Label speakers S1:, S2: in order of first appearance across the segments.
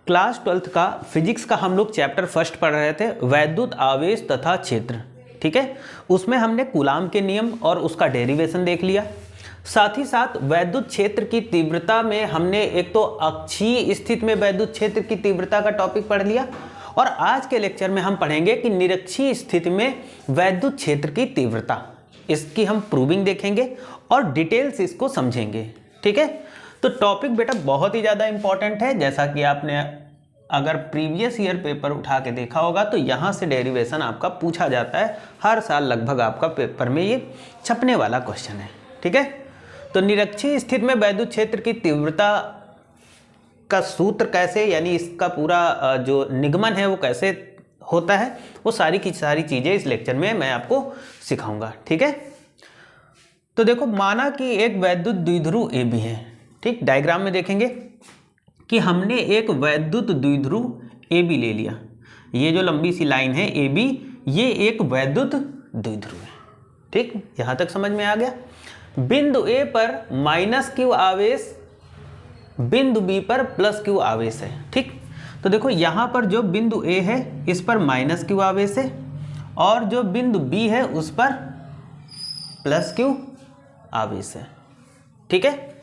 S1: Class 12th का physics का हम लोग चैप्टर फर्स्ट पढ़ रहे थे, वैद्युत आवेश तथा क्षेत्र। ठीक है, उसमें हमने कूलाम के नियम और उसका डेरिवेशन देख लिया। साथ ही साथ वैद्युत क्षेत्र की तीव्रता में हमने एक तो अक्षीय स्थिति में वैद्युत क्षेत्र की तीव्रता का टॉपिक पढ़ लिया, और आज के लेक्चर में हम पढ़ेंगे कि निरक्षीय स्थिति में वैद्युत क्षेत्र की तीव्रता, इसकी हम प्रूविंग देखेंगे और डिटेल्स इसको समझेंगे। ठीक है, तो टॉपिक बेटा बहुत ही ज़्यादा इंपॉर्टेंट है। जैसा कि आपने अगर प्रीवियस ईयर पेपर उठा के देखा होगा तो यहाँ से डेरिवेशन आपका पूछा जाता है हर साल, लगभग आपका पेपर में ये छपने वाला क्वेश्चन है। ठीक है, तो निरक्षीय स्थिति में वैद्युत क्षेत्र की तीव्रता का सूत्र कैसे, यानी इसका पूरा जो निगमन है वो कैसे होता है, वो सारी की सारी चीज़ें इस लेक्चर में मैं आपको सिखाऊंगा। ठीक है, तो देखो, माना कि एक वैद्युत द्विध्रुव ए बी है। ठीक, डायग्राम में देखेंगे कि हमने एक वैद्युत द्विध्रुव ए बी ले लिया। ये जो लंबी सी लाइन है ए बी, ये एक वैद्युत द्विध्रुव है। ठीक, यहाँ तक समझ में आ गया। बिंदु ए पर माइनस क्यू आवेश, बिंदु बी पर प्लस क्यू आवेश है। ठीक, तो देखो यहाँ पर जो बिंदु ए है इस पर माइनस क्यू आवेश है, और जो बिंदु बी है उस पर प्लस क्यू आवेश है। ठीक है,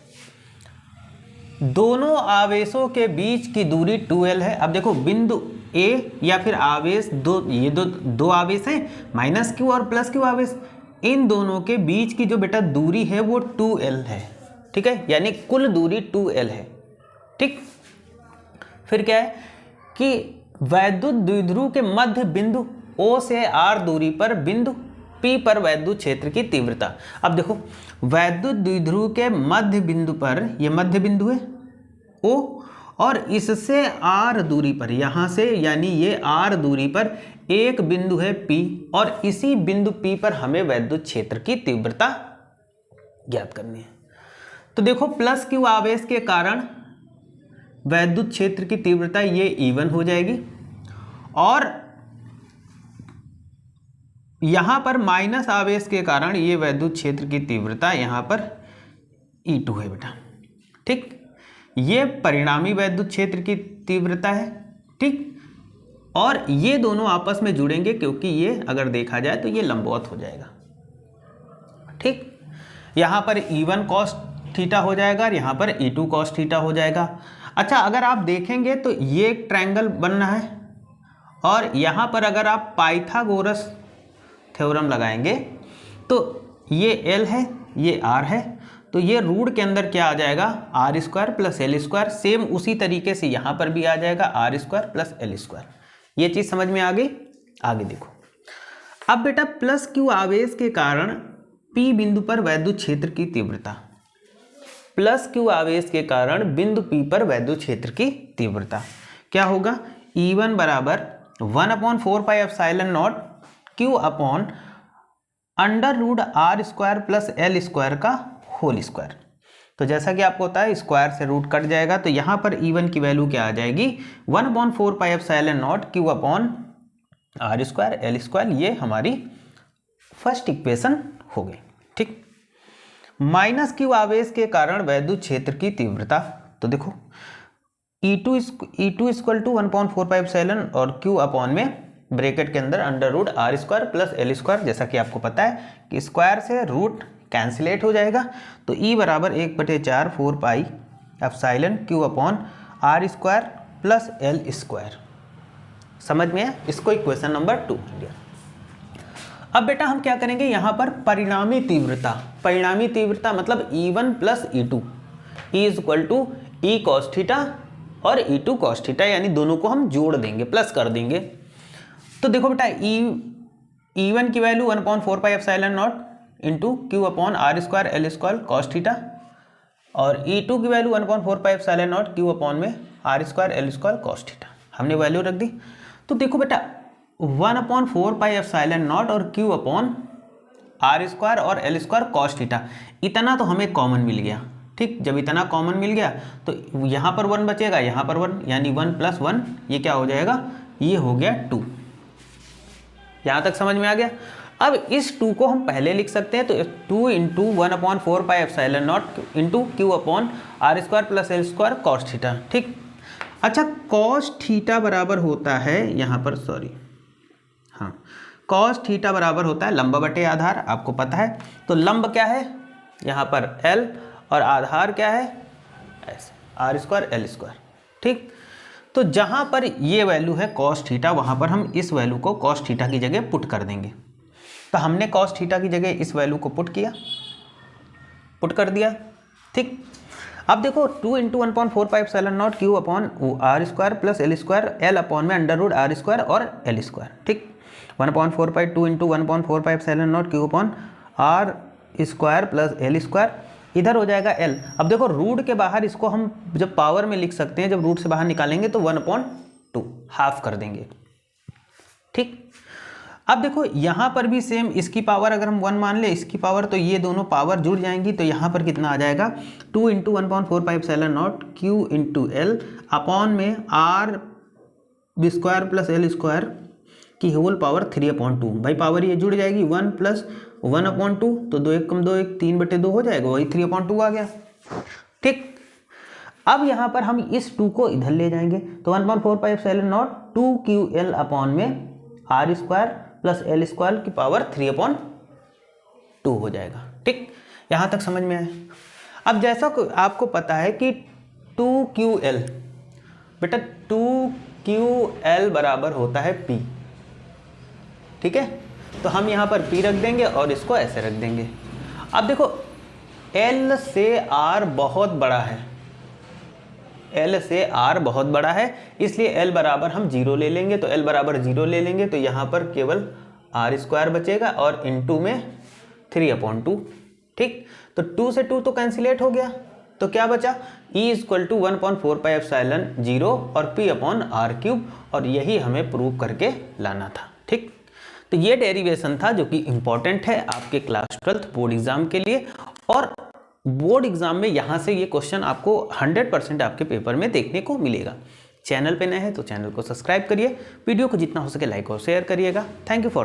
S1: दोनों आवेशों के बीच की दूरी 2l है। अब देखो, बिंदु ए या फिर आवेश ये दो आवेश हैं, माइनस क्यू और प्लस क्यू आवेश, इन दोनों के बीच की जो बेटा दूरी है वो 2l है। ठीक है, यानी कुल दूरी 2l है। ठीक, फिर क्या है कि वैद्युत द्विध्रुव के मध्य बिंदु O से R दूरी पर बिंदु P पर वैद्युत क्षेत्र की तीव्रता। अब देखो, वैद्युत द्विध्रुव के मध्य बिंदु पर, ये मध्य बिंदु है O, और इससे R दूरी पर, यहाँ से यानी ये R दूरी पर एक बिंदु है P, और इसी बिंदु P पर हमें वैद्युत क्षेत्र की तीव्रता ज्ञात करनी है। तो देखो, प्लस क्यू आवेश के कारण वैद्युत क्षेत्र की तीव्रता ये E1 हो जाएगी, और यहाँ पर माइनस आवेश के कारण ये वैद्युत क्षेत्र की तीव्रता यहाँ पर E2 है बेटा। ठीक, ये परिणामी वैद्युत क्षेत्र की तीव्रता है। ठीक, और ये दोनों आपस में जुड़ेंगे क्योंकि ये अगर देखा जाए तो ये लंबवत हो जाएगा। ठीक, यहाँ पर E1 cos थीटा हो जाएगा और यहाँ पर E2 cos थीटा हो जाएगा। अच्छा, अगर आप देखेंगे तो ये एक ट्रायंगल बन रहा है, और यहाँ पर अगर आप पाइथागोरस थ्योरम लगाएंगे तो ये L है, ये R है, तो ये रूट के अंदर क्या आ जाएगा, R square plus L square. Same उसी तरीके से यहाँ पर भी आ जाएगा R square plus L square. ये चीज़ समझ में आ गई। आगे देखो, अब बेटा प्लस क्यू आवेश के कारण P बिंदु पर वैद्युत क्षेत्र की तीव्रता, प्लस क्यू आवेश के कारण बिंदु P पर वैद्युत क्षेत्र की तीव्रता क्या होगा, E1 बराबर 1/4πε0 Q upon under root R square plus L square का होल स्क्वायर। तो जैसा कि आपको होता है स्क्वायर से रूट कट जाएगा, तो यहाँ पर E1 की वैल्यू क्या आ जाएगी, 1/4πε0 Q upon R square L square. ये हमारी फर्स्ट इक्वेशन हो गई। ठीक, माइनस क्यू आवेश के कारण वैद्युत क्षेत्र की तीव्रता, तो देखो E2 इक्वल टू 1/4πε और Q अपॉन में ब्रैकेट के अंदर under root R square plus L square. जैसा कि आपको पता है कि स्क्वायर से रूट कैंसिलेट हो जाएगा, तो E बराबर 1/4 4πε Q upon R square plus L square. समझ में है, इसको इक्वेशन नंबर 2 लिया। अब बेटा हम क्या करेंगे, यहाँ पर परिणामी तीव्रता, परिणामी तीव्रता मतलब E1 plus E2, E equal to E cos theta और E2 cos थीटा, यानी दोनों को हम जोड़ देंगे, प्लस कर देंगे। तो देखो बेटा, E1 की value 1/4πε0 into Q upon R square L square cos theta, और E2 की वैल्यू 1/4πε0 Q अपॉन में R square L square cos theta, हमने वैल्यू रख दी। तो देखो बेटा, 1/4πε0 और Q अपॉन R स्क्वायर और L स्क्वायर कॉस थीटा, इतना तो हमें कॉमन मिल गया। ठीक, जब इतना कॉमन मिल गया तो यहाँ पर 1 बचेगा, यहाँ पर 1, यानी 1 + 1 ये क्या हो जाएगा, ये हो गया 2। यहाँ तक समझ में आ गया। अब इस 2 को हम पहले लिख सकते हैं, तो 2 into 1/4πε0 into Q upon R square plus L square cos theta. ठीक, अच्छा, कॉस थीटा बराबर होता है यहाँ पर, सॉरी, हाँ, कॉस थीटा बराबर होता है लंब बटे आधार, आपको पता है। तो लंब क्या है यहाँ पर L और आधार क्या है S, R square L square, ठीक। तो जहाँ पर ये वैल्यू है कॉस थीटा, वहाँ पर हम इस वैल्यू को कॉस थीटा की जगह पुट कर देंगे। तो हमने कॉस थीटा की जगह इस वैल्यू को पुट कर दिया, ठीक। अब देखो 2 × 1/4πε0 Q upon R square plus L square, L upon में अंडर रूट आर स्क्वायर और एल स्क्वायर, ठीक। 1/4π 2 × 1/4πε0 Q upon R square plus L square, इधर हो जाएगा एल। अब देखो रूट के बाहर इसको हम जब पावर में लिख सकते हैं, जब रूट से बाहर निकालेंगे तो 1/2 हाफ कर देंगे, ठीक। अब देखो यहाँ पर भी सेम, इसकी पावर अगर हम 1 मान ले, इसकी पावर, तो ये दोनों पावर जुड़ जाएंगी। तो यहाँ पर कितना आ जाएगा 2 × 1/4πε0 क्यू इंटू एल अपॉन में R square plus L square की होल पावर 3/2। भाई पावर ये जुड़ जाएगी, 1 + 1/2, तो 2 × 1 = 2, 1 3/2 हो जाएगा, वही 3/2 आ गया, ठीक। अब यहाँ पर हम इस 2 को इधर ले जाएंगे, तो 1/4πε0 2ql अपॉन में R square plus L square की पावर 3/2 हो जाएगा, ठीक। यहाँ तक समझ में आया। अब जैसा आपको पता है कि 2ql, बेटा 2ql बराबर होता है p, ठीक है। तो हम यहाँ पर p रख देंगे और इसको ऐसे रख देंगे। अब देखो L से R बहुत बड़ा है, L से R बहुत बड़ा है, इसलिए L बराबर हम 0 ले लेंगे। तो L बराबर 0 ले लेंगे तो यहाँ पर केवल आर स्क्वायर बचेगा और इनटू में 3/2, ठीक। तो 2 से 2 तो कैंसिलेट हो गया, तो क्या बचा E = 1/4πε0 और P/r³, और यही हमें प्रूव करके लाना था, ठीक। तो ये डेरिवेशन था जो कि इम्पॉर्टेंट है आपके क्लास 12th बोर्ड एग्जाम के लिए, और बोर्ड एग्जाम में यहाँ से ये क्वेश्चन आपको 100% आपके पेपर में देखने को मिलेगा। चैनल पे नए हैं तो चैनल को सब्सक्राइब करिए, वीडियो को जितना हो सके लाइक और शेयर करिएगा। Thank you for